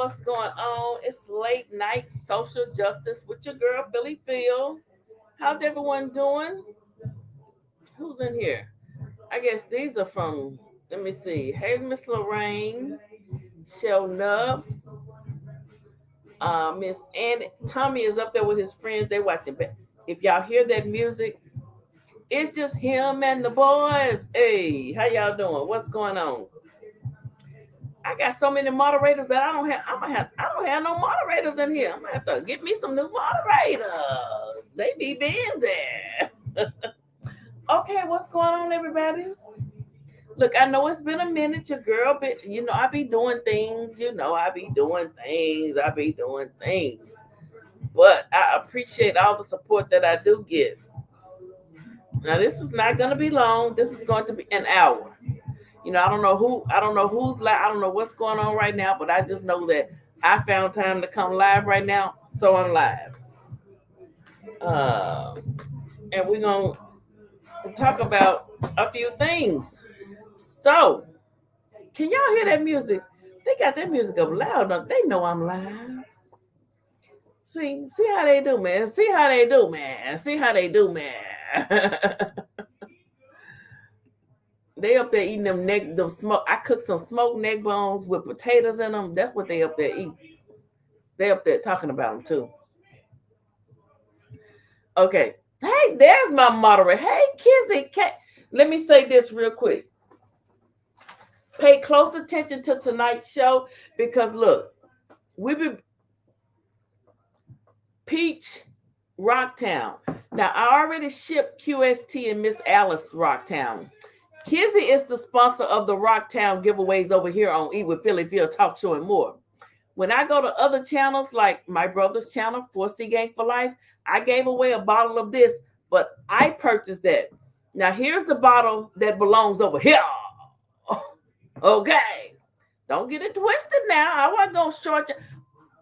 what's going on? It's late night social justice with your girl Billy Phil. How's everyone doing? Who's in here? I guess these are from. Let me see. Hey, Miss Lorraine, Shell Nuff, Miss Annie. Tommy is up there with his friends. They watching. If y'all hear that music, it's just him and the boys. Hey, how y'all doing? What's going on? I got so many moderators that I don't have. I don't have no moderators in here. I'm gonna have to get me some new moderators. They be busy. Okay, what's going on, everybody? Look, I know it's been a minute, your girl, but I be doing things. I be doing things. I be doing things. But I appreciate all the support that I do get. Now, this is not gonna be long. This is going to be an hour. I don't know who's live. I don't know what's going on right now, but I just know that I found time to come live right now, so I'm live. Uh, and we're gonna talk about a few things. So, can y'all hear that music? They got that music up loud. They know I'm live. See how they do, man. See how they do, man. See how they do, man. They up there eating them smoke. I cooked some smoked neck bones with potatoes in them. That's what they up there eat. They up there talking about them too. Okay. Hey, there's my moderator. Hey, Kizzy. Let me say this real quick. Pay close attention to tonight's show because look, we be Peach Rocktown. Now I already shipped QST and Miss Alice Rocktown. Kizzy is the sponsor of the Rocktown giveaways over here on Eat with Philly Phil Talk Show and more. When I go to other channels like my brother's channel, 4C Gang for Life, I gave away a bottle of this, but I purchased that. Now here's the bottle that belongs over here. Okay. Don't get it twisted now. I wasn't going to short you.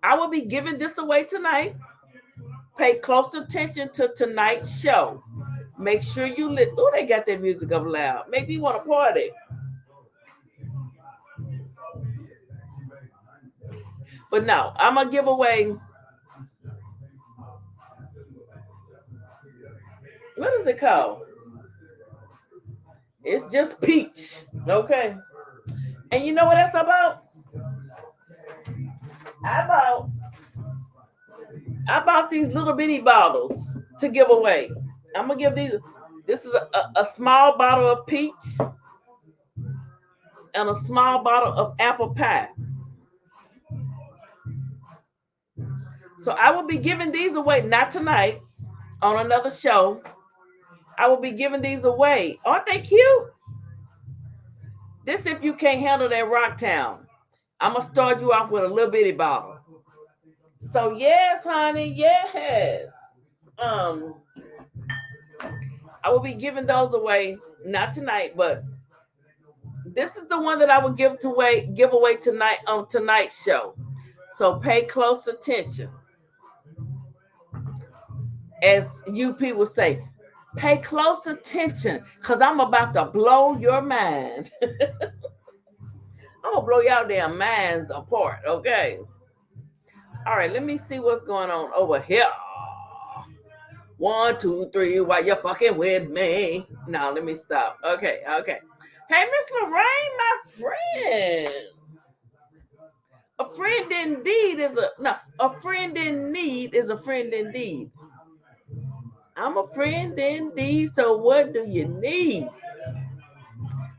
I will be giving this away tonight. Pay close attention to tonight's show. Make sure you oh, they got their music up loud. Make me want to party. But no, I'm going to give away. What is it called? It's just peach. Okay. And you know what that's about? I bought these little bitty bottles to give away. I'm going to give these. This is a small bottle of peach and a small bottle of apple pie. So I will be giving these away, not tonight, on another show. I will be giving these away. Aren't they cute? This if you can't handle that Rocktown. I'm going to start you off with a little bitty bottle. So yes, honey, yes. I will be giving those away, not tonight, but this is the one that I will give away tonight on tonight's show. So pay close attention. As UP will say, pay close attention because I'm about to blow your mind. I'm going to blow y'all damn minds apart, okay? All right, let me see what's going on over here. 1, 2, 3, while you're fucking with me. No, let me stop. Okay. Hey, Miss Lorraine, my friend. A friend indeed a friend in need is a friend indeed. I'm a friend indeed, so what do you need?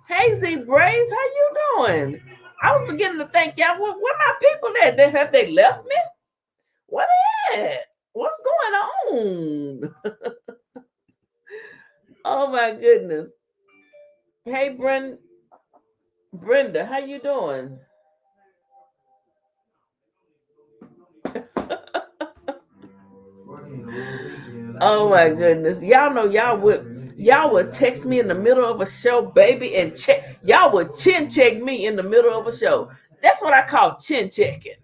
Hey, Z Braves, how you doing? I was beginning to think, y'all, where my people at? Have they left me? What is it? What's going on? Oh my goodness. Hey, Brenda, how you doing? Oh my goodness. Y'all know y'all would text me in the middle of a show, baby, and y'all would chin check me in the middle of a show. That's what I call chin checking.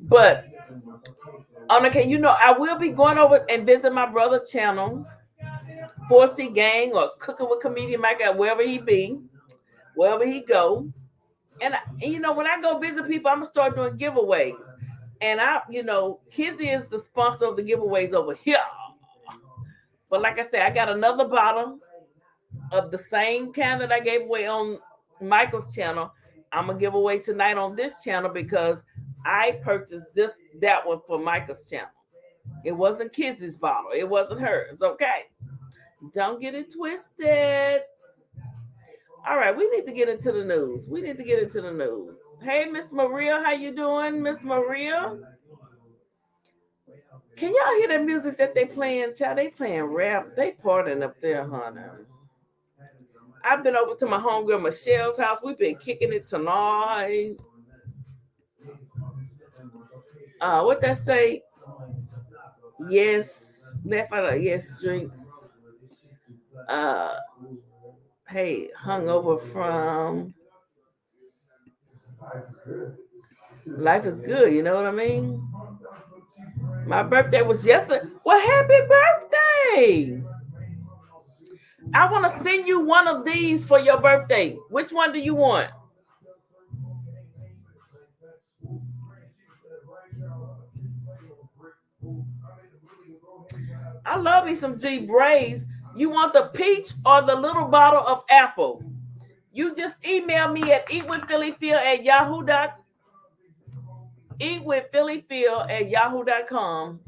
But okay, I will be going over and visit my brother's channel, 4C Gang or Cooking with Comedian Mike, wherever he be, wherever he go. And when I go visit people, I'm gonna start doing giveaways. And Kizzy is the sponsor of the giveaways over here. But like I said, I got another bottle of the same can that I gave away on Michael's channel. I'm gonna give away tonight on this channel because I purchased that one for Michael's channel. It wasn't Kizzy's bottle. It wasn't hers. Okay. Don't get it twisted. All right, we need to get into the news. Hey, Miss Maria, how you doing, Miss Maria? Can y'all hear the music that they playing? Child, they playing rap. They partying up there, honey. I've been over to my homegirl Michelle's house. We've been kicking it tonight. What that say? Yes, left out of yes drinks. Hey, hungover from life is good. You know what I mean? My birthday was yesterday. Well, happy birthday! I want to send you one of these for your birthday. Which one do you want? I love me some G braids. You want the peach or the little bottle of apple? You just email me at eatwithphillyphil@yahoo.com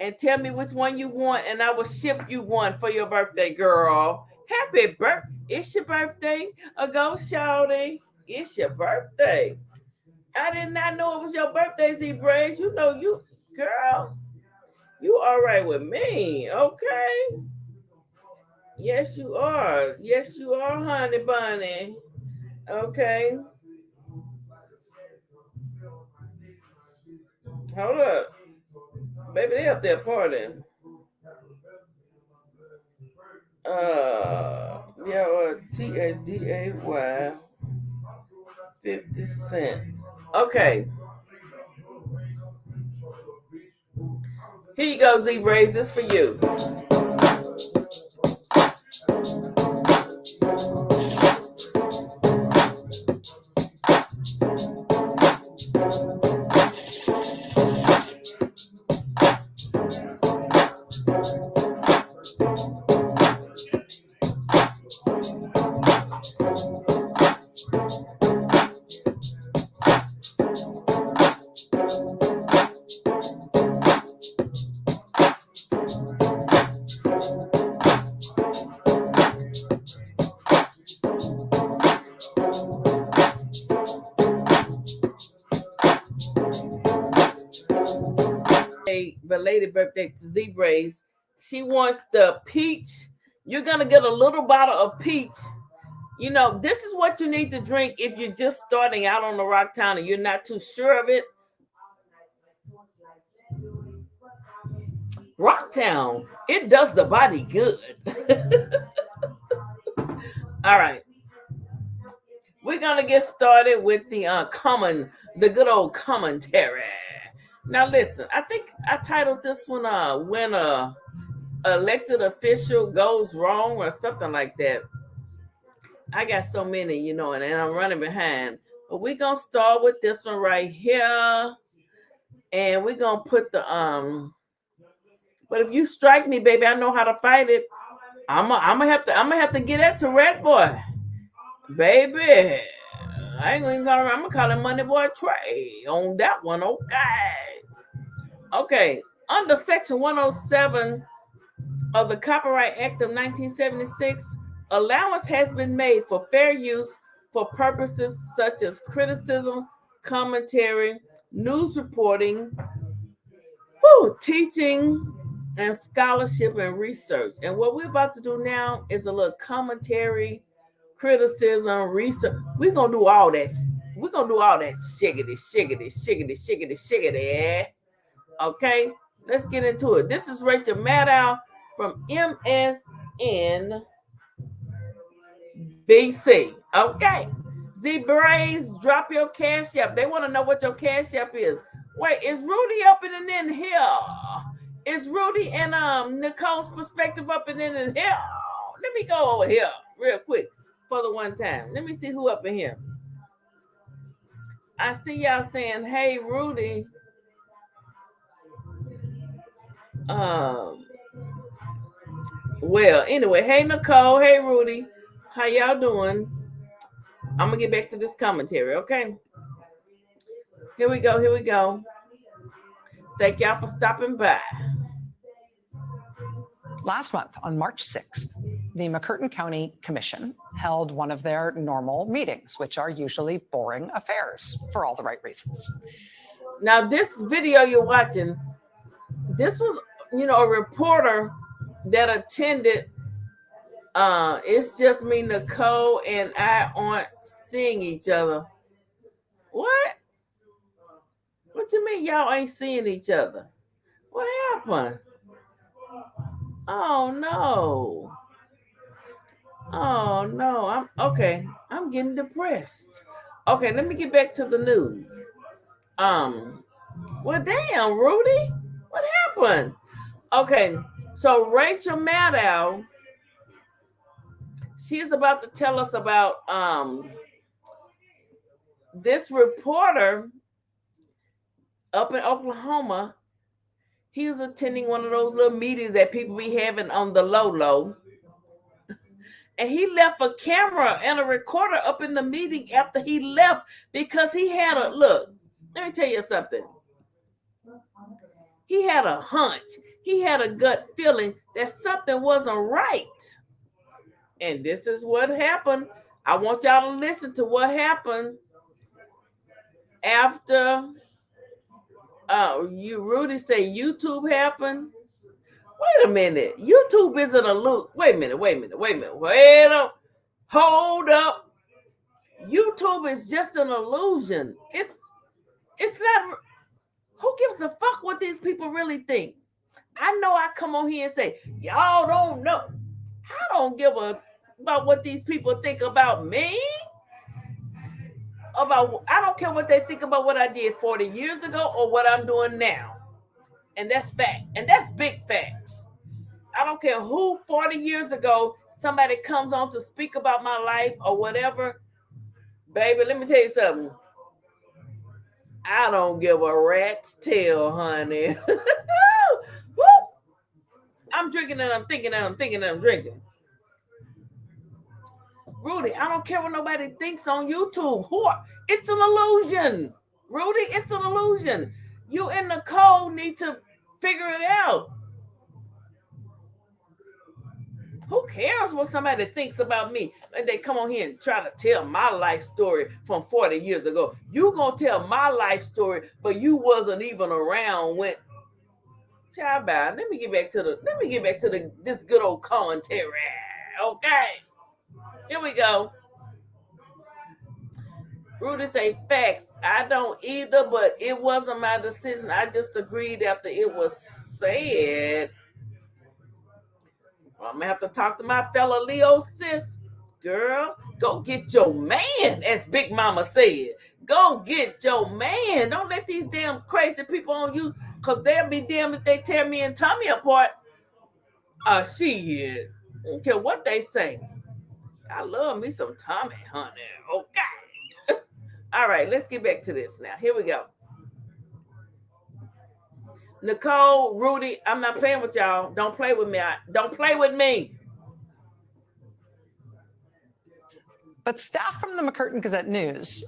and tell me which one you want, and I will ship you one for your birthday, girl. Happy birthday. It's your birthday. Go, shawty. It's your birthday. I did not know it was your birthday, Z Braids. You know you, girl. You all right with me, okay? Yes, you are. Yes, you are, honey bunny. Okay. Hold up. Baby, they up there partying. Yeah, THDAY 50 Cent. Okay. Here you go, Z Braids. This for you. Belated birthday to Z Braids. She wants the peach. You're gonna get a little bottle of peach. This is what you need to drink if you're just starting out on the Rocktown and you're not too sure of it. Rocktown, it does the body good. All right. We're gonna get started with the good old commentary. Now listen, I think I titled this one when a elected official goes wrong or something like that. I got so many, and I'm running behind. But we're gonna start with this one right here. And we're gonna put but if you strike me, baby, I know how to fight it. I'm gonna have to get that to Red Boy. Baby. I ain't even gonna I'm gonna call him Money Boy Trey on that one, okay. Okay. Under Section 107 of the Copyright Act of 1976, allowance has been made for fair use for purposes such as criticism, commentary, news reporting, teaching, and scholarship and research. And what we're about to do now is a little commentary, criticism, research. We're gonna do all that. We're gonna do all that shiggity. Okay, let's get into it. This is Rachel Maddow from MSNBC. Okay. Z Braids, drop your cash app. They want to know what your cash app is. Wait, is Rudy up and in here? Is Rudy and Nicole's perspective up and in here? Let me go over here real quick. for the one time. Let me see who up in here. I see y'all saying, "Hey, Rudy." Um. Well, anyway, hey Nicole, hey Rudy, how y'all doing? I'm gonna get back to this commentary, okay? Here we go. Here we go. Thank y'all for stopping by. Last month, on March 6th, the McCurtain County Commission held one of their normal meetings, which are usually boring affairs for all the right reasons. Now, this video you're watching, this was, a reporter that attended. It's just me, Nicole, and I aren't seeing each other. What? What you mean y'all ain't seeing each other? What happened? Oh no. Oh no. I'm getting depressed. Okay, let me get back to the news. Well damn, Rudy. What happened? Okay, so Rachel Maddow, she's about to tell us about this reporter up in Oklahoma. He was attending one of those little meetings that people be having on the low. And he left a camera and a recorder up in the meeting after he left because he had a look. Let me tell you something. He had a hunch. He had a gut feeling that something wasn't right. And this is what happened. I want y'all to listen to what happened after Rudy say YouTube happened. Wait a minute. YouTube isn't a loop. Wait a minute. Hold up. YouTube is just an illusion. It's not. Who gives a fuck what these people really think? I know I come on here and say, y'all don't know. I don't give a about what these people think about me. I don't care what they think about what I did 40 years ago or what I'm doing now. And that's fact. And that's big facts. I don't care who 40 years ago somebody comes on to speak about my life or whatever. Baby, let me tell you something. I don't give a rat's tail, honey. I'm drinking and I'm thinking and I'm thinking and I'm drinking. Rudy, I don't care what nobody thinks on YouTube. It's an illusion. Rudy, it's an illusion. You and Nicole need to figure it out. Who cares what somebody thinks about me? And they come on here and try to tell my life story from 40 years ago. You gonna tell my life story, but you wasn't even around when. Child, bye. Let me get back to this good old commentary. Okay. Here we go. Rudy say facts. I don't either, but it wasn't my decision. I just agreed after it was said. I'm gonna have to talk to my fellow Leo sis. Girl, go get your man, as Big Mama said. Go get your man. Don't let these damn crazy people on you, because they'll be damned if they tear me and Tommy apart. Shit. I don't care what they say. I love me some Tommy, honey. Okay. All right, let's get back to this now. Here we go. Nicole, Rudy, I'm not playing with y'all. Don't play with me. Don't play with me. But staff from the McCurtain Gazette-News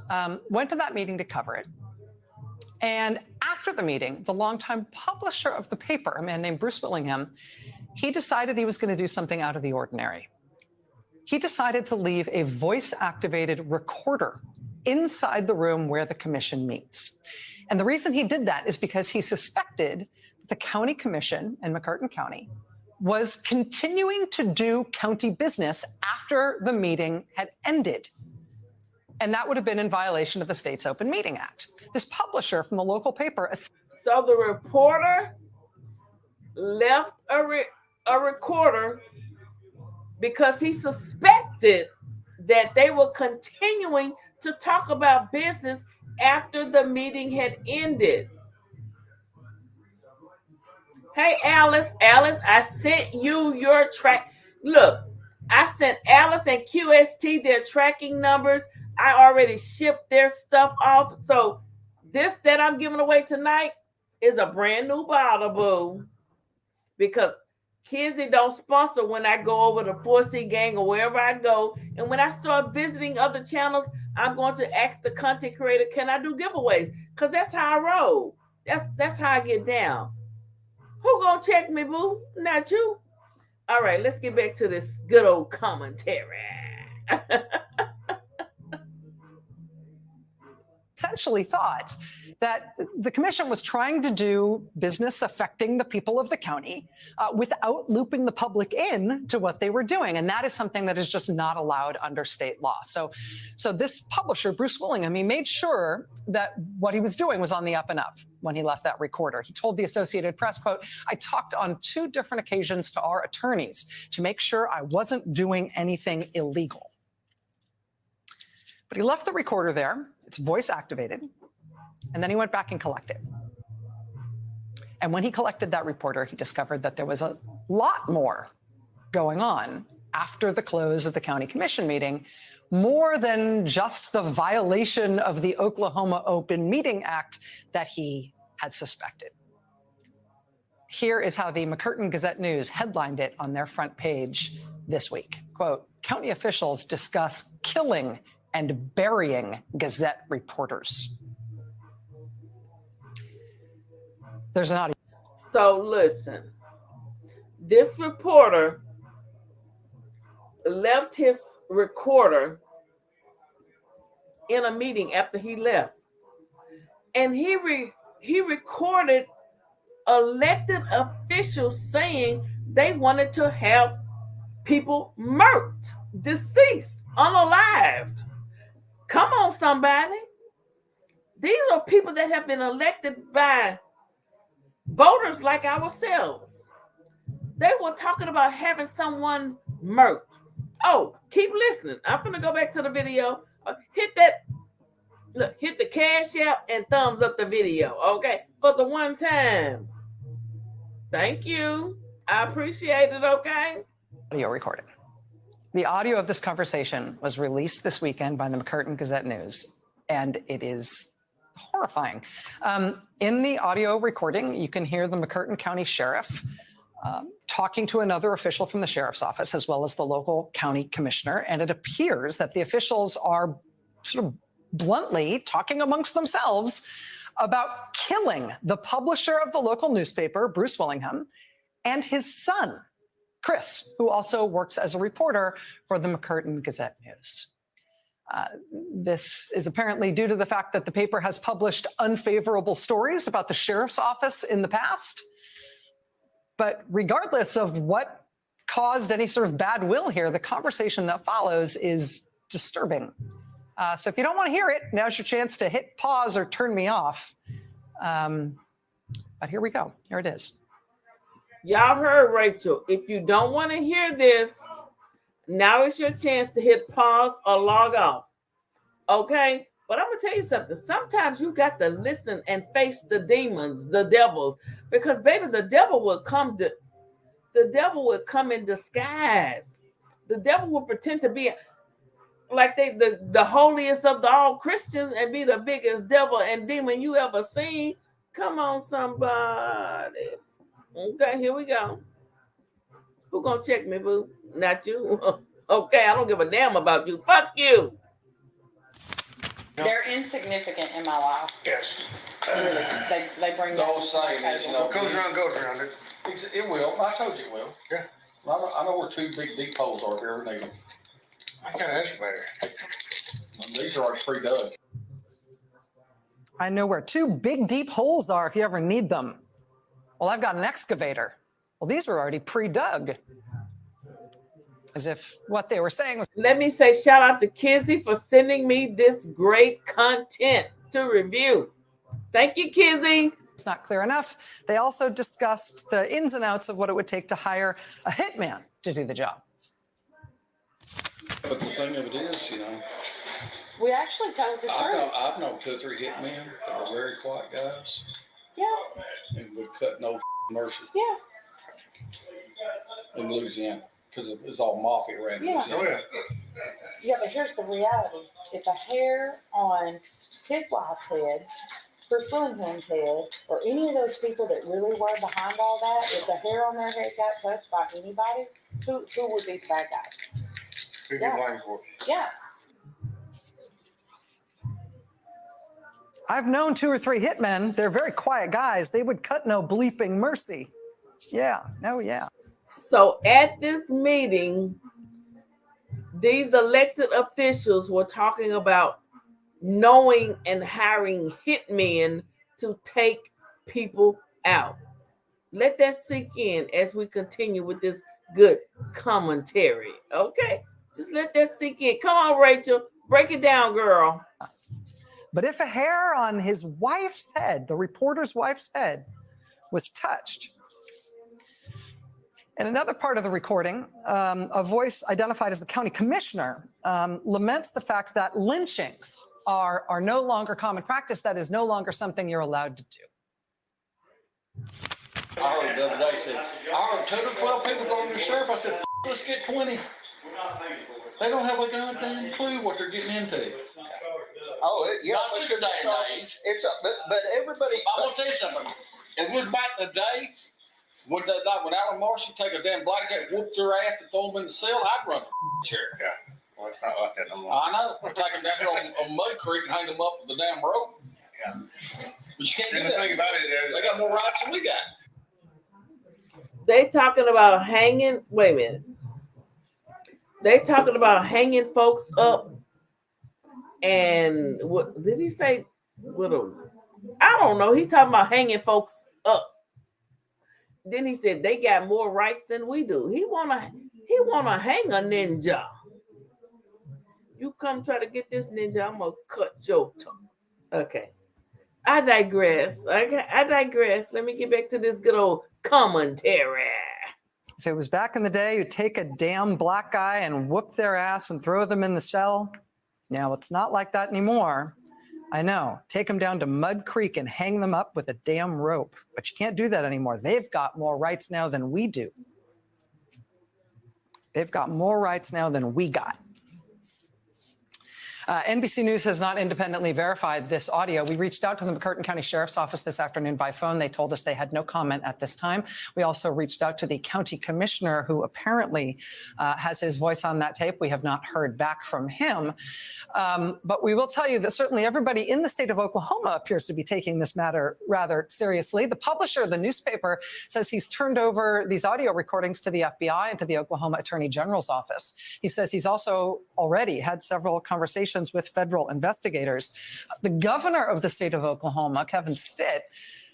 went to that meeting to cover it. And after the meeting, the longtime publisher of the paper, a man named Bruce Willingham, he decided he was going to do something out of the ordinary. He decided to leave a voice-activated recorder inside the room where the commission meets. And the reason he did that is because he suspected the county commission in McCurtain County was continuing to do county business after the meeting had ended. And that would have been in violation of the state's Open Meeting Act. This publisher from the local paper. So the reporter left a recorder because he suspected that they were continuing to talk about business after the meeting had ended. Hey, Alice, I sent you your track. Look, I sent Alice and QST their tracking numbers. I already shipped their stuff off. So this that I'm giving away tonight is a brand new bottle, boo. Because Kizzy don't sponsor when I go over to 4C Gang or wherever I go. And when I start visiting other channels, I'm going to ask the content creator, can I do giveaways? Because that's how I roll. That's how I get down. Who gonna check me, boo? Not you. All right, let's get back to this good old commentary. Essentially thought that the commission was trying to do business affecting the people of the county without looping the public in to what they were doing. And that is something that is just not allowed under state law. So this publisher, Bruce Willingham, he made sure that what he was doing was on the up and up when he left that recorder. He told the Associated Press, quote, I talked on 2 different occasions to our attorneys to make sure I wasn't doing anything illegal. But he left the recorder there. It's voice activated. And then he went back and collected. And when he collected that reporter, he discovered that there was a lot more going on after the close of the county commission meeting, more than just the violation of the Oklahoma Open Meeting Act that he had suspected. Here is how the McCurtain Gazette-News headlined it on their front page this week. Quote, county officials discuss killing and burying Gazette reporters. There's an audio. So listen, this reporter left his recorder in a meeting after he left. And he recorded elected officials saying they wanted to have people murked, deceased, unalived. Come on, somebody. These are people that have been elected by voters like ourselves. They were talking about having someone murked. Oh, keep listening. I'm going to go back to the video. Hit that. Look, hit the cash app and thumbs up the video, okay? For the one time. Thank you. I appreciate it, okay? Audio recording. The audio of this conversation was released this weekend by the McCurtain Gazette-News, and it is horrifying. In the audio recording, you can hear the McCurtain County Sheriff talking to another official from the sheriff's office, as well as the local county commissioner, and it appears that the officials are sort of bluntly talking amongst themselves about killing the publisher of the local newspaper, Bruce Willingham, and his son, Chris, who also works as a reporter for the McCurtain Gazette-News. This is apparently due to the fact that the paper has published unfavorable stories about the sheriff's office in the past. But regardless of what caused any sort of bad will here, the conversation that follows is disturbing. So if you don't want to hear it, now's your chance to hit pause or turn me off. But here we go. Here it is. Y'all heard Rachel. If you don't want to hear this, now is your chance to hit pause or log off. Okay? But I'm going to tell you something. Sometimes you got to listen and face the demons, the devils. Because, baby, the devil will come in disguise. The devil will pretend to be like the holiest of all Christians and be the biggest devil and demon you ever seen. Come on, somebody. Okay, here we go. Who gonna check me, boo? Not you. Okay, I don't give a damn about you. Fuck you. They're insignificant in my life. Yes. Really, they bring The that old saying is, you know, to the goes table. around, goes around. It will. I told you it will. Yeah. I know where 2 big deep holes are if you ever need them. I can't ask about it. These are already pre-dug. I know where 2 big deep holes are if you ever need them. Well, I've got an excavator. Well, these were already pre-dug. As if what they were saying was... Let me say shout out to Kizzy for sending me this great content to review. Thank you, Kizzy. It's not clear enough. They also discussed the ins and outs of what it would take to hire a hitman to do the job. But the thing of it is, you know, We actually told the truth. I've known 2 or 3 hitmen that are very quiet guys Yeah, and would cut no mercy yeah. in Louisiana. Cause it's all mafia around here. Yeah. so- Oh, yeah. Yeah, but here's the reality. If a hair on his wife's head, Chris Willingham's head, or any of those people that really were behind all that, if the hair on their head got touched by anybody, who would be the bad guys? Who'd you blame for? Yeah. I've known 2 or 3 hitmen. They're very quiet guys. They would cut no bleeping mercy. Yeah. Oh, yeah. So at this meeting, these elected officials were talking about knowing and hiring hitmen to take people out. Let that sink in as we continue with this good commentary. Okay? Just let that sink in. Come on, Rachel. Break it down, girl. But if a hair on his wife's head, the reporter's wife's head, was touched, in another part of the recording, a voice identified as the county commissioner laments the fact that lynchings are no longer common practice. That is no longer something you're allowed to do. I heard the other day, said, I heard 10 or 12 people going to the sheriff. I said, let's get 20. They don't have a goddamn clue what they're getting into. Oh, yeah, Not this because day and age. but everybody. I'm gonna tell you something. If it was back in the day, when Alan Marshall take a damn blackjack, whoop their ass and throw them in the cell, I'd run for sheriff. Yeah, well, it's not like that no more. I know. I'd take them down here on Mud Creek and hang them up with the damn rope. Yeah. But you can't do And the that. thing about it is, They got more rights than we got. They talking about hanging. Wait a minute. They talking about hanging folks up. And what did he say? I don't know. He talking about hanging folks up. Then he said they got more rights than we do. He wanna hang a ninja. You come try to get this ninja, I'm gonna cut your tongue. Okay. I digress. I digress. Let me get back to this good old commentary. If it was back in the day, you'd take a damn black guy and whoop their ass and throw them in the cell. Now, it's not like that anymore. I know. Take them down to Mud Creek and hang them up with a damn rope. But you can't do that anymore. They've got more rights now than we do. They've got more rights now than we got. NBC News has not independently verified this audio. We reached out to the McCurtain County Sheriff's Office this afternoon by phone. They told us they had no comment at this time. We also reached out to the county commissioner, who apparently has his voice on that tape. We have not heard back from him. But we will tell you that certainly everybody in the state of Oklahoma appears to be taking this matter rather seriously. The publisher of the newspaper says he's turned over these audio recordings to the FBI and to the Oklahoma Attorney General's office. He says he's also already had several conversations with federal investigators. The governor of the state of Oklahoma, Kevin Stitt,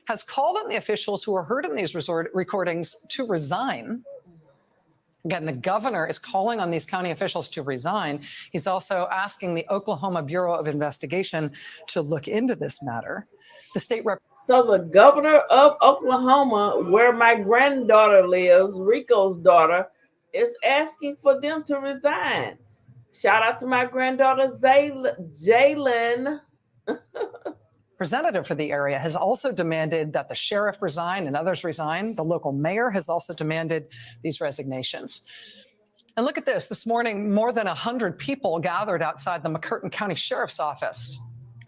has called on the officials who were heard in these recordings to resign. Again, the governor is calling on these county officials to resign. He's also asking the Oklahoma Bureau of Investigation to look into this matter. The state rep. So the governor of Oklahoma, where my granddaughter lives, Rico's daughter, is asking for them to resign. Shout out to my granddaughter, Jalen. Representative for the area has also demanded that the sheriff resign and others resign. The local mayor has also demanded these resignations. And look at this. This morning, more than 100 people gathered outside the McCurtain County Sheriff's Office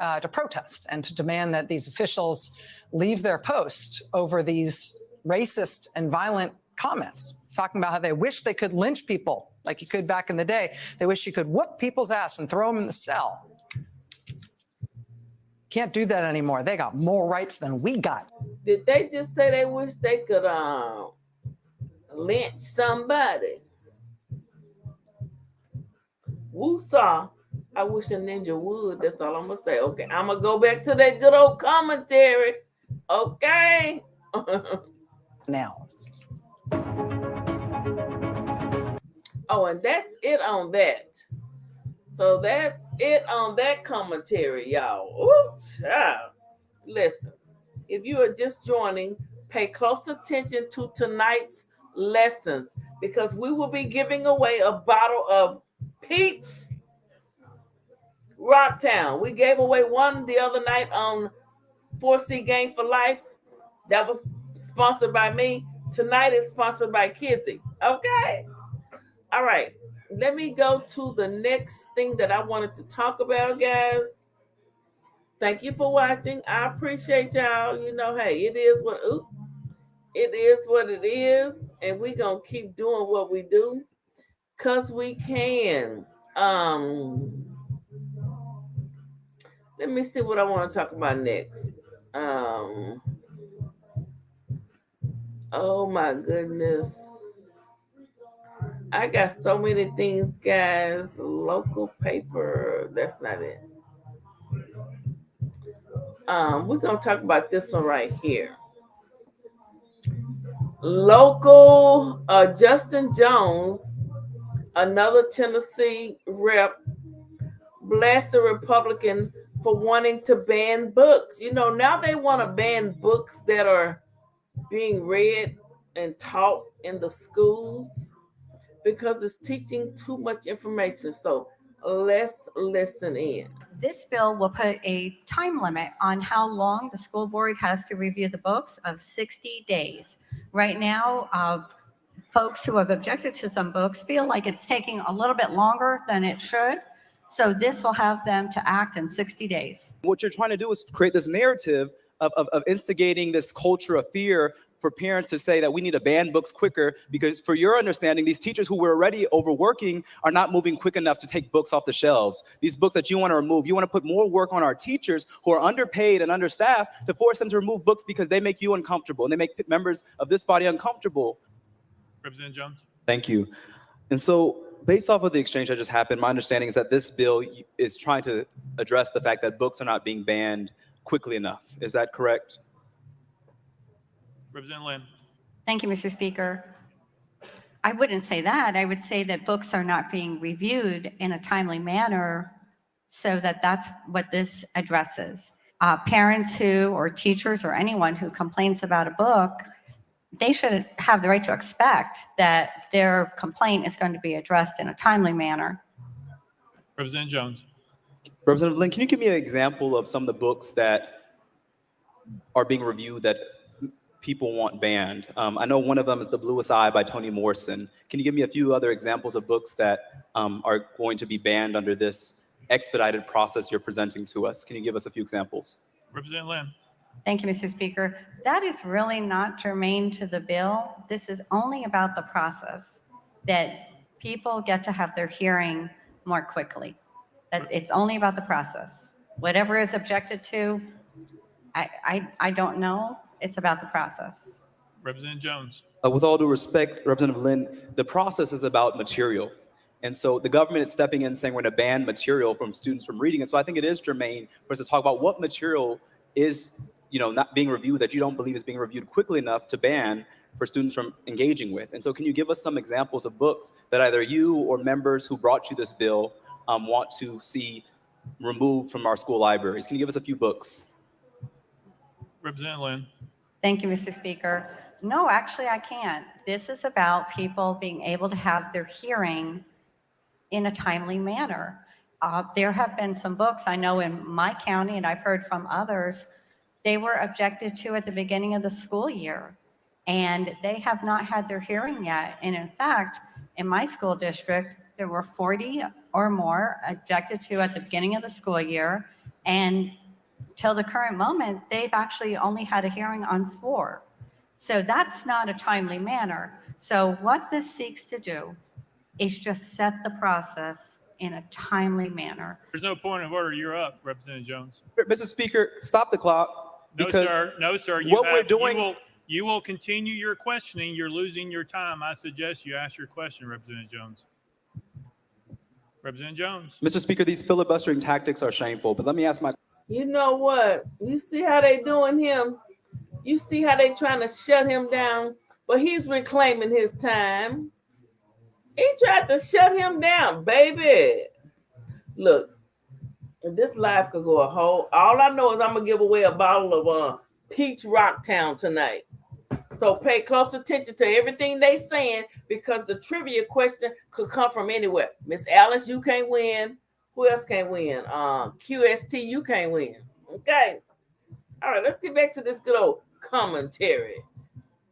to protest and to demand that these officials leave their post over these racist and violent comments, talking about how they wish they could lynch people like you could back in the day. They wish you could whoop people's ass and throw them in the cell. Can't do that anymore. They got more rights than we got. Did they just say they wish they could lynch somebody? Woo-saw. I wish a ninja would. That's all I'm gonna say. Okay, I'm gonna go back to that good old commentary. Okay. Now. Oh, and that's it on that. So that's it on that commentary, y'all. Ooh, child. Listen, if you are just joining, pay close attention to tonight's lessons, because we will be giving away a bottle of Peach Rocktown. We gave away one the other night on 4C Gang for Life. That was sponsored by me. Tonight is sponsored by Kizzy. Okay. All right. Let me go to the next thing that I wanted to talk about, guys. Thank you for watching. I appreciate y'all. You know, hey, it is what it is, and we gonna keep doing what we do because we can. Let me see what I want to talk about next. Oh my goodness. I got so many things, guys. Local paper. That's not it. We're gonna talk about this one right here. Local Justin Jones, another Tennessee rep, blasted Republican for wanting to ban books. You know, now they want to ban books that are being read and taught in the schools because it's teaching too much information. So let's listen in. This bill will put a time limit on how long the school board has to review the books of 60 days. Right now, folks who have objected to some books feel like it's taking a little bit longer than it should. So this will have them to act in 60 days. What you're trying to do is create this narrative of instigating this culture of fear for parents to say that we need to ban books quicker, because for your understanding, these teachers who were already overworking are not moving quick enough to take books off the shelves. These books that you want to remove, you want to put more work on our teachers who are underpaid and understaffed to force them to remove books because they make you uncomfortable and they make members of this body uncomfortable. Representative Jones. Thank you. And so based off of the exchange that just happened, my understanding is that this bill is trying to address the fact that books are not being banned quickly enough. Is that correct? Representative Lynn. Thank you, Mr. Speaker. I wouldn't say that. I would say that books are not being reviewed in a timely manner, so that's what this addresses. Parents or teachers or anyone who complains about a book, they should have the right to expect that their complaint is going to be addressed in a timely manner. Representative Jones. Representative Lynn, can you give me an example of some of the books that are being reviewed that people want banned? I know one of them is The Bluest Eye by Toni Morrison. Can you give me a few other examples of books that are going to be banned under this expedited process you're presenting to us? Can you give us a few examples? Representative Lynn. Thank you, Mr. Speaker. That is really not germane to the bill. This is only about the process, that people get to have their hearing more quickly. That it's only about the process. Whatever is objected to, I don't know. It's about the process. Representative Jones. With all due respect, Representative Lynn, the process is about material. And so the government is stepping in saying we're going to ban material from students from reading. And so I think it is germane for us to talk about what material is, not being reviewed that you don't believe is being reviewed quickly enough to ban for students from engaging with. And so can you give us some examples of books that either you or members who brought you this bill want to see removed from our school libraries? Can you give us a few books? Representative Lynn. Thank you, Mr. Speaker. No, actually, I can't. This is about people being able to have their hearing in a timely manner. There have been some books I know in my county, and I've heard from others, they were objected to at the beginning of the school year, and they have not had their hearing yet. And in fact, in my school district, there were 40 or more objected to at the beginning of the school year, and till the current moment, they've actually only had a hearing on 4. So that's not a timely manner. So what this seeks to do is just set the process in a timely manner. There's no point of order. You're up, Representative Jones. Mr. Speaker, stop the clock. No, sir. No, sir. You will continue your questioning. You're losing your time. I suggest you ask your question, Representative Jones. Representative Jones. Mr. Speaker, these filibustering tactics are shameful, but let me ask my... You know what? You see how they doing him? You see how they trying to shut him down? But he's reclaiming his time. He tried to shut him down, baby. Look, this live could go a whole... All I know is I'm going to give away a bottle of Peach Rocktown tonight. So pay close attention to everything they saying, because the trivia question could come from anywhere. Miss Alice, you can't win. Who else can't win? QST, you can't win. Okay. All right, let's get back to this good old commentary.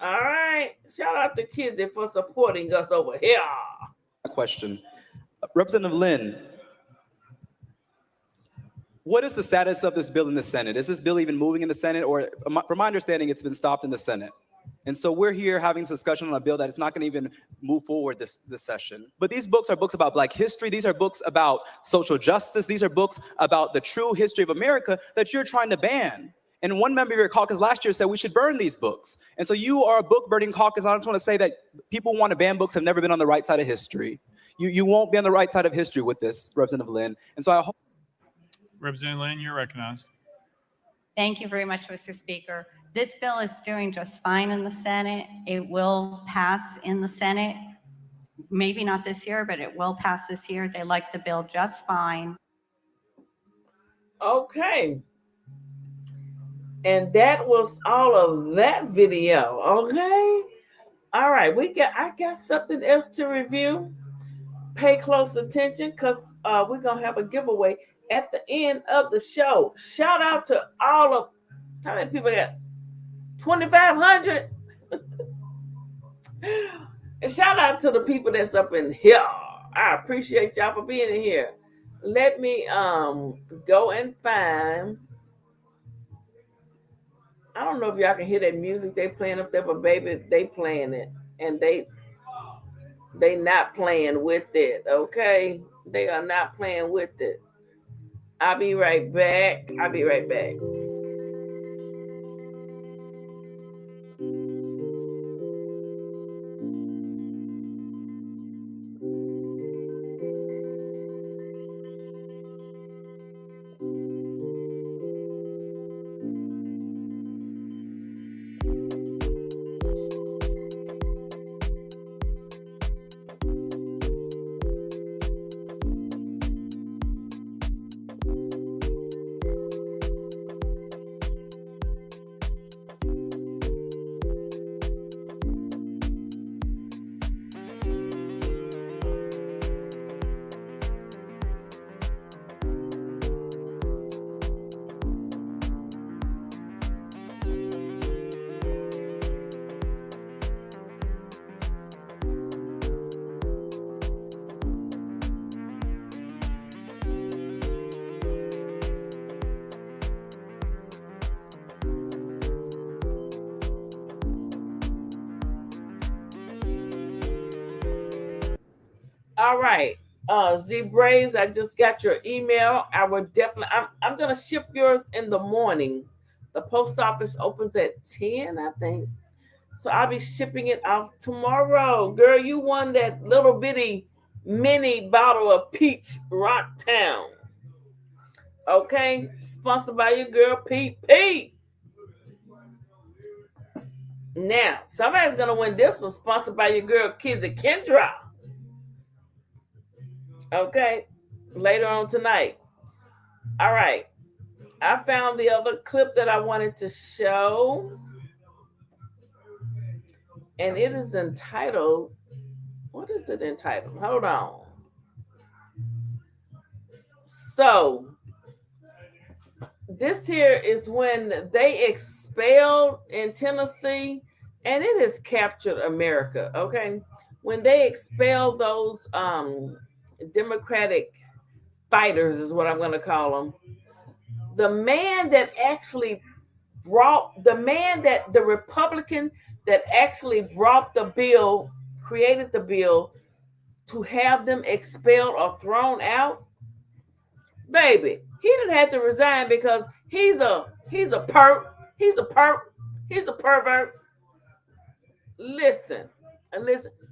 All right. Shout out to Kizzy for supporting us over here. My question. Representative Lynn, what is the status of this bill in the Senate? Is this bill even moving in the Senate? Or from my understanding, it's been stopped in the Senate. And so we're here having a discussion on a bill that is not going to even move forward this session. But these books are books about Black history. These are books about social justice. These are books about the true history of America that you're trying to ban. And one member of your caucus last year said we should burn these books. And so you are a book burning caucus. I just want to say that people who want to ban books have never been on the right side of history. You won't be on the right side of history with this, Representative Lynn. And so I hope. Representative Lynn, you're recognized. Thank you very much, Mr. Speaker. This bill is doing just fine in the Senate. It will pass in the Senate. Maybe not this year, but it will pass this year. They like the bill just fine. Okay. And that was all of that video. Okay. All right. I got something else to review. Pay close attention because we're going to have a giveaway at the end of the show. Shout out to all of, how many people got? 2,500. And shout out to the people that's up in here. I appreciate y'all for being in here. Let me go and find. I don't know if y'all can hear that music they playing up there, but baby, they playing it, and they not playing with it. Okay, they are not playing with it. I'll be right back. All right. Z-Braze, I just got your email. I'm going to ship yours in the morning. The post office opens at 10, I think. So I'll be shipping it off tomorrow. Girl, you won that little bitty mini bottle of Peach Rocktown. Okay? Sponsored by your girl, Pete. Now, somebody's going to win this one, sponsored by your girl, Kizzy Kendra. Okay, later on tonight. All right. I found the other clip that I wanted to show. And it is entitled, what is it entitled? Hold on. So, this here is when they expelled in Tennessee, and it has captured America, okay? When they expelled those Democratic fighters is what I'm going to call them. The Republican that actually brought the bill, created the bill to have them expelled or thrown out, baby, he didn't have to resign because he's a pervert. Listen.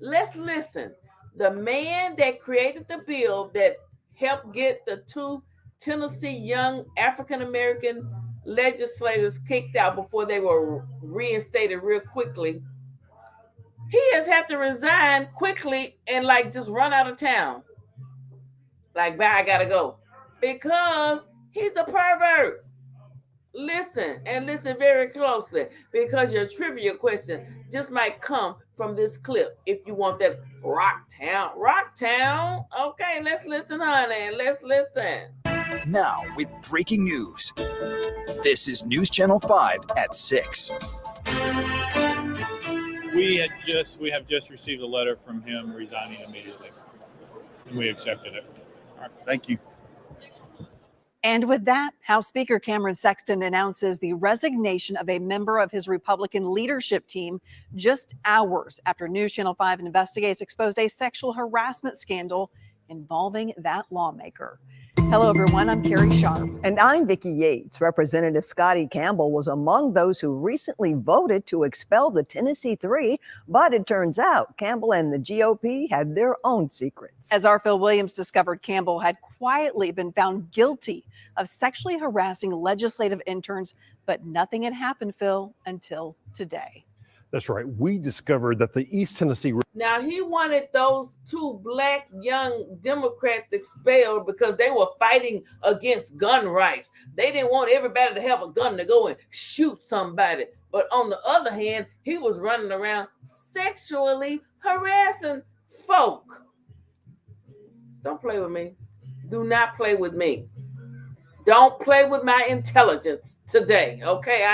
Let's listen. The man that created the bill that helped get the 2 Tennessee young African-American legislators kicked out before they were reinstated real quickly, he has had to resign quickly and just run out of town. Bye, I gotta go. Because he's a pervert. Listen very closely, because your trivia question just might come from this clip if you want that Rocktown. Okay, let's listen, honey. Let's listen. Now with breaking news. This is News Channel 5 at 6. We have just received a letter from him resigning immediately. and we accepted it. All right, thank you. And with that, House Speaker Cameron Sexton announces the resignation of a member of his Republican leadership team just hours after News Channel 5 Investigates exposed a sexual harassment scandal involving that lawmaker. Hello, everyone. I'm Carrie Sharp. And I'm Vicki Yates. Representative Scotty Campbell was among those who recently voted to expel the Tennessee Three, but it turns out Campbell and the GOP had their own secrets. As our Phil Williams discovered, Campbell had quietly been found guilty of sexually harassing legislative interns, but nothing had happened, Phil, until today. That's right. We discovered that the East Tennessee... Now, he wanted those 2 black young Democrats expelled because they were fighting against gun rights. They didn't want everybody to have a gun to go and shoot somebody. But on the other hand, he was running around sexually harassing folk. Don't play with me. Do not play with me. Don't play with my intelligence today, okay?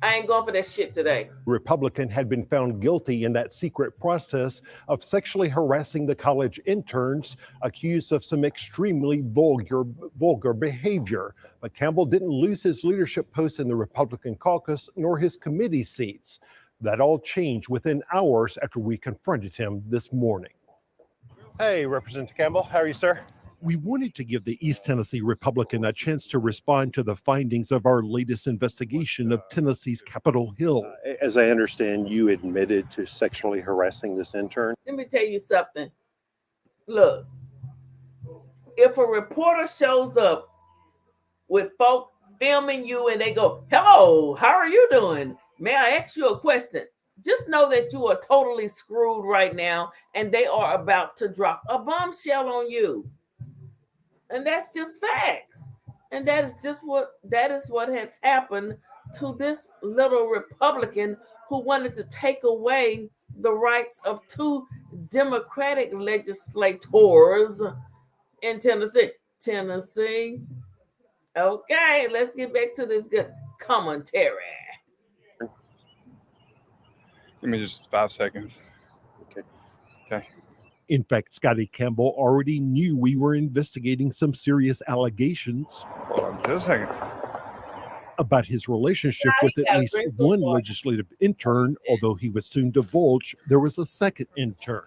I ain't going for that shit today. Republican had been found guilty in that secret process of sexually harassing the college interns, accused of some extremely vulgar behavior. But Campbell didn't lose his leadership post in the Republican caucus nor his committee seats. That all changed within hours after we confronted him this morning. Hey, Representative Campbell, how are you, sir? We wanted to give the East Tennessee Republican a chance to respond to the findings of our latest investigation of Tennessee's Capitol Hill. As I understand, you admitted to sexually harassing this intern. Let me tell you something. Look, if a reporter shows up with folk filming you and they go, "Hello, how are you doing? May I ask you a question?" Just know that you are totally screwed right now and they are about to drop a bombshell on you. And that's just facts. And that is what has happened to this little Republican who wanted to take away the rights of 2 Democratic legislators in Tennessee. Okay, let's get back to this good commentary. Give me just 5 seconds. Okay. In fact, Scotty Campbell already knew we were investigating some serious allegations. Hold on just a second. About his relationship with at least one legislative intern, although he would soon divulge there was a second intern.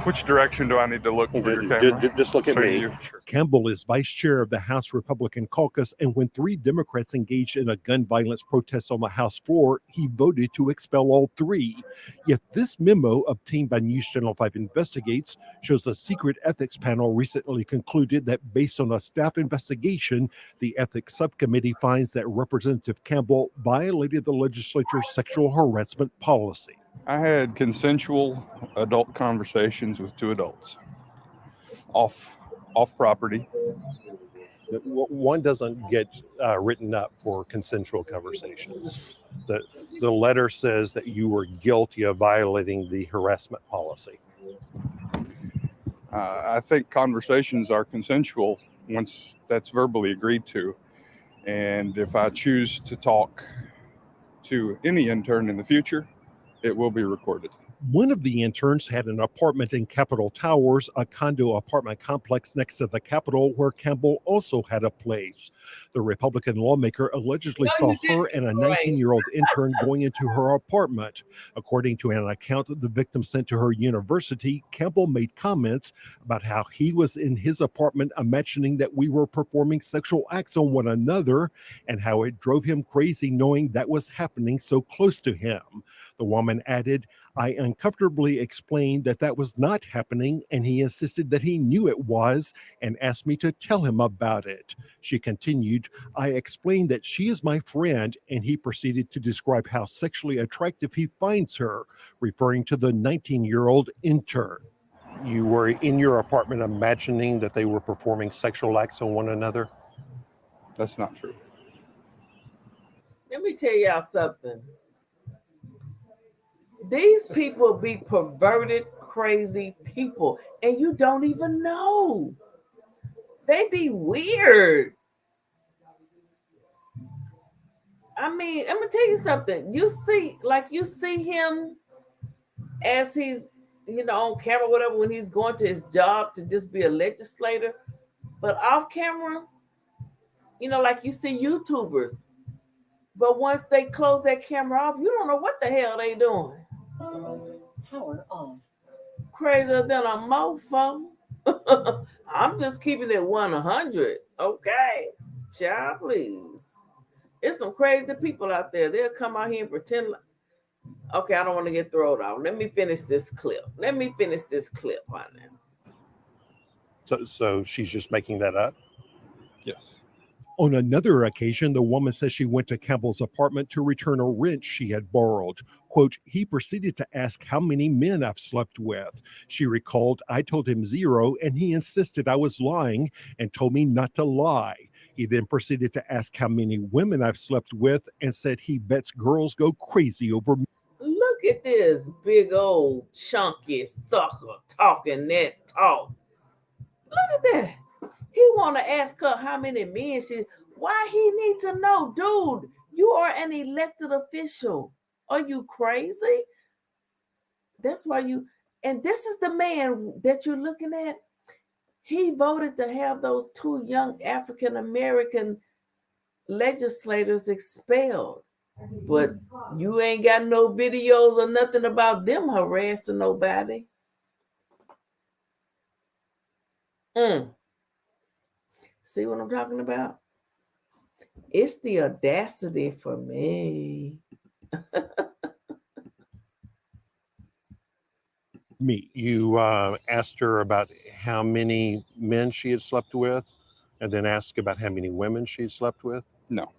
Which direction do I need to look for your camera? Just look at me. Campbell is vice chair of the House Republican caucus, and when 3 Democrats engaged in a gun violence protest on the House floor, he voted to expel all 3. Yet this memo obtained by News Channel 5 Investigates shows a secret ethics panel recently concluded that based on a staff investigation, the ethics subcommittee finds that Representative Campbell violated the legislature's sexual harassment policy. I had consensual adult conversations with 2 adults off property. One doesn't get written up for consensual conversations. The letter says that you were guilty of violating the harassment policy. I think conversations are consensual once that's verbally agreed to. And if I choose to talk to any intern in the future, it will be recorded. One of the interns had an apartment in Capitol Towers, a condo apartment complex next to the Capitol, where Campbell also had a place. The Republican lawmaker allegedly saw her and a 19-year-old intern going into her apartment. According to an account the victim sent to her university, Campbell made comments about how he was in his apartment imagining that we were performing sexual acts on one another, and how it drove him crazy knowing that was happening so close to him. The woman added, "I uncomfortably explained that was not happening, and he insisted that he knew it was and asked me to tell him about it." She continued, "I explained that she is my friend, and he proceeded to describe how sexually attractive he finds her, referring to the 19-year-old intern." You were in your apartment imagining that they were performing sexual acts on one another? That's not true. Let me tell y'all something. These people be perverted, crazy people, and you don't even know. They be weird. I mean, I'm gonna tell you something. You see him as he's on camera, whatever, when he's going to his job to just be a legislator. But off camera, like you see YouTubers. But once they close that camera off, you don't know what the hell they doing. Power on. Crazier than a mofo. I'm just keeping it 100. Okay. Child, please. It's some crazy people out there. They'll come out here and pretend like, okay, I don't want to get thrown off. Let me finish this clip. Honey. So she's just making that up? Yes. On another occasion, the woman says she went to Campbell's apartment to return a wrench she had borrowed. Quote, he proceeded to ask how many men I've slept with. She recalled, I told him 0, and he insisted I was lying and told me not to lie. He then proceeded to ask how many women I've slept with and said he bets girls go crazy over me. Look at this big old chunky sucker talking that talk. Look at that. He want to ask her how many men she. Why he need to know? Dude, you are an elected official. Are you crazy? That's why you. And this is the man that you're looking at. He voted to have those 2 young African American legislators expelled. But you ain't got no videos or nothing about them harassing nobody. See what I'm talking about? It's the audacity for me. You asked her about how many men she had slept with, and then asked about how many women she had slept with? No.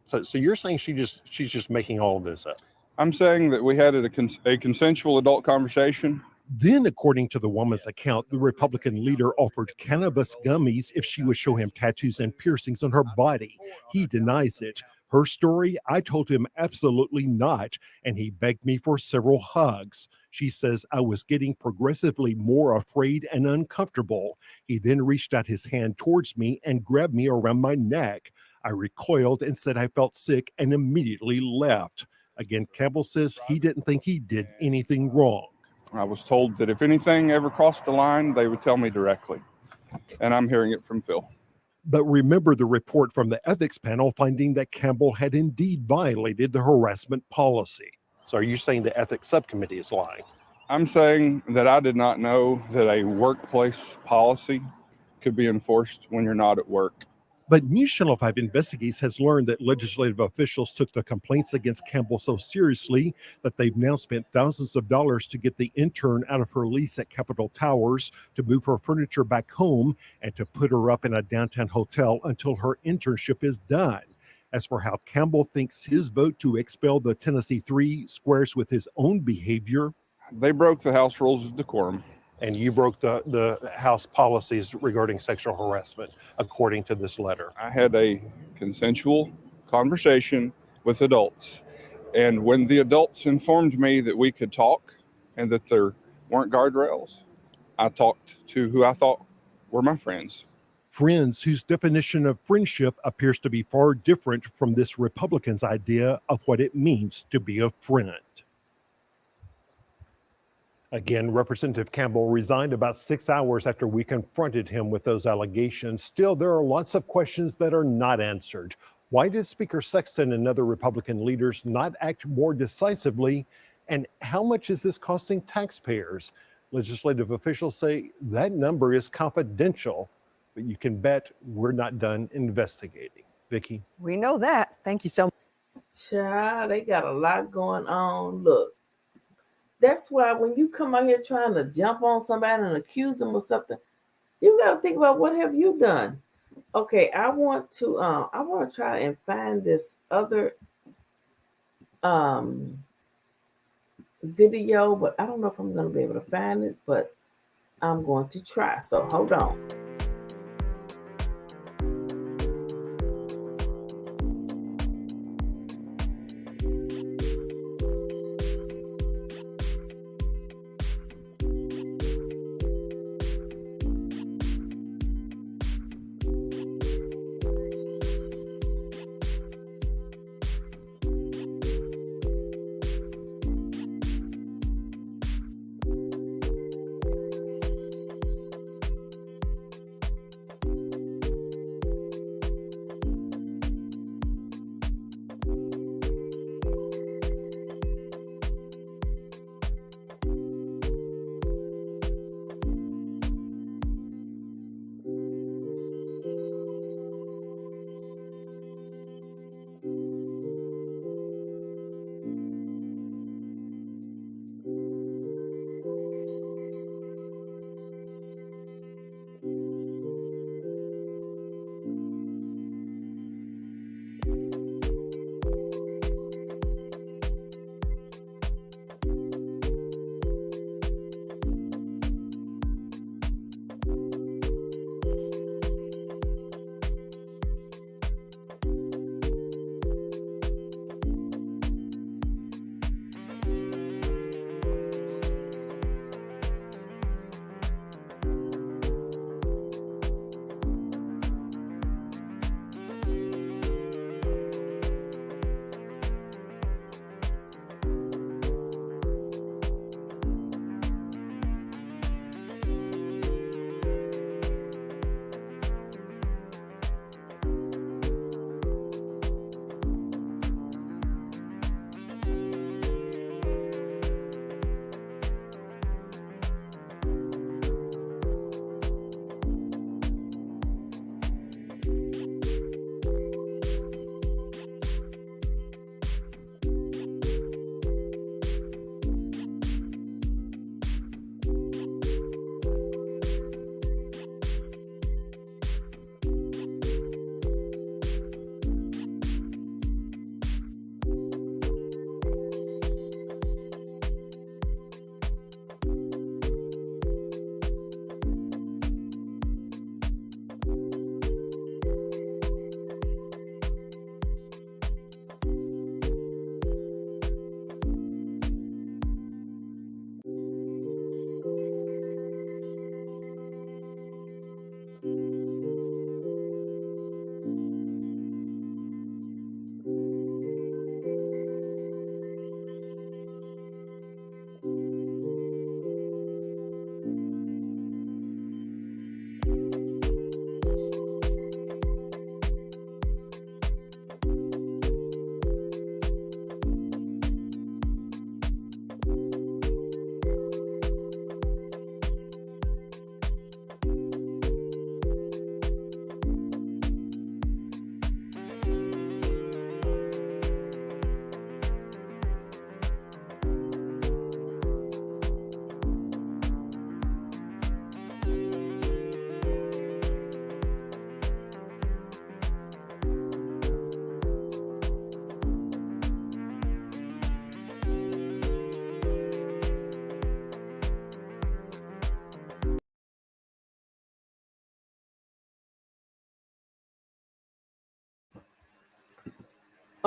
So you're saying she's just making all of this up? I'm saying that we had a consensual adult conversation. Then, according to the woman's account, the Republican leader offered cannabis gummies if she would show him tattoos and piercings on her body. He denies it. Her story, I told him absolutely not, and he begged me for several hugs. She says I was getting progressively more afraid and uncomfortable. He then reached out his hand towards me and grabbed me around my neck. I recoiled and said I felt sick and immediately left. Again, Campbell says he didn't think he did anything wrong. I was told that if anything ever crossed the line, they would tell me directly. And I'm hearing it from Phil. But remember the report from the ethics panel finding that Campbell had indeed violated the harassment policy. So are you saying the ethics subcommittee is lying? I'm saying that I did not know that a workplace policy could be enforced when you're not at work. But News Channel 5 Investigates has learned that legislative officials took the complaints against Campbell so seriously that they've now spent thousands of dollars to get the intern out of her lease at Capitol Towers, to move her furniture back home, and to put her up in a downtown hotel until her internship is done. As for how Campbell thinks his vote to expel the Tennessee 3 squares with his own behavior, they broke the House rules of decorum. And you broke the House policies regarding sexual harassment, according to this letter. I had a consensual conversation with adults. And when the adults informed me that we could talk and that there weren't guardrails, I talked to who I thought were my friends. Friends whose definition of friendship appears to be far different from this Republican's idea of what it means to be a friend. Again, Representative Campbell resigned about 6 hours after we confronted him with those allegations. Still, there are lots of questions that are not answered. Why did Speaker Sexton and other Republican leaders not act more decisively? And how much is this costing taxpayers? Legislative officials say that number is confidential, but you can bet we're not done investigating. Vicki? We know that. Thank you so much. Child, they got a lot going on. Look. That's why when you come out here trying to jump on somebody and accuse them of something, you got to think about what have you done. Okay, I want to try and find this other video, but I don't know if I'm going to be able to find it, but I'm going to try. So hold on.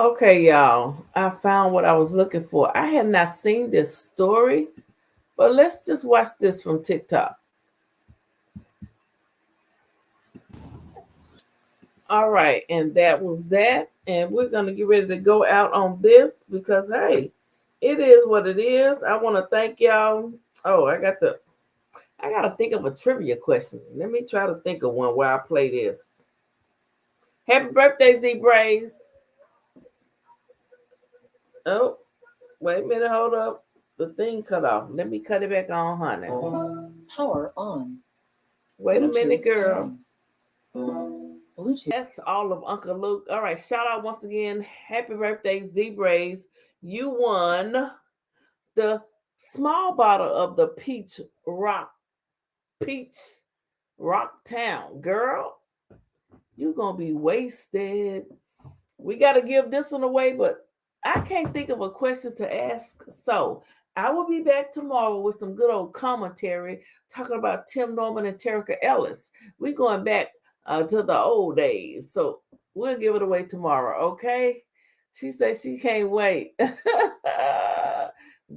Okay, y'all. I found what I was looking for. I had not seen this story, but let's just watch this from TikTok. All right, and that was that. And we're gonna get ready to go out on this because hey, it is what it is. I want to thank y'all. Oh, I gotta think of a trivia question. Let me try to think of one where I play this. Happy birthday, Z-Braze. Oh, wait a minute, hold up. The thing cut off. Let me cut it back on, honey. Power on. Wait a minute, girl. Bluetooth. That's all of Uncle Luke. All right, shout out once again. Happy birthday, Z-Braze. You won the small bottle of the Peach Rock Town. Girl, you gonna be wasted. We gotta give this one away, but I can't think of a question to ask. So I will be back tomorrow with some good old commentary talking about Tim Norman and Terica Ellis. We're going back to the old days. So we'll give it away tomorrow, okay? She said she can't wait.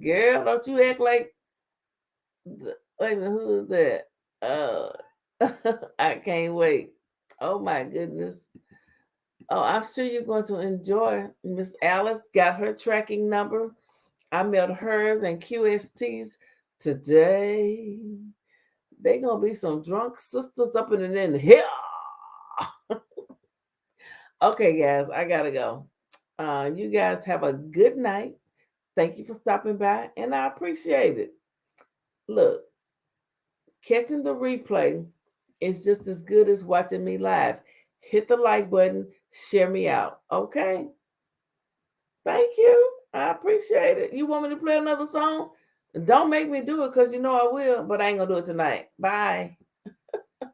Girl, don't you act like... Wait a minute, who is that? I can't wait. Oh my goodness. Oh, I'm sure you're going to enjoy. Miss Alice got her tracking number. I met hers and QST's today. They gonna be some drunk sisters up in here. Okay, guys, I gotta go. You guys have a good night. Thank you for stopping by, and I appreciate it. Look, catching the replay is just as good as watching me live. Hit the like button, share me out, okay? Thank you. I appreciate it. You want me to play another song? Don't make me do it because you know I will, but I ain't gonna do it tonight. Bye.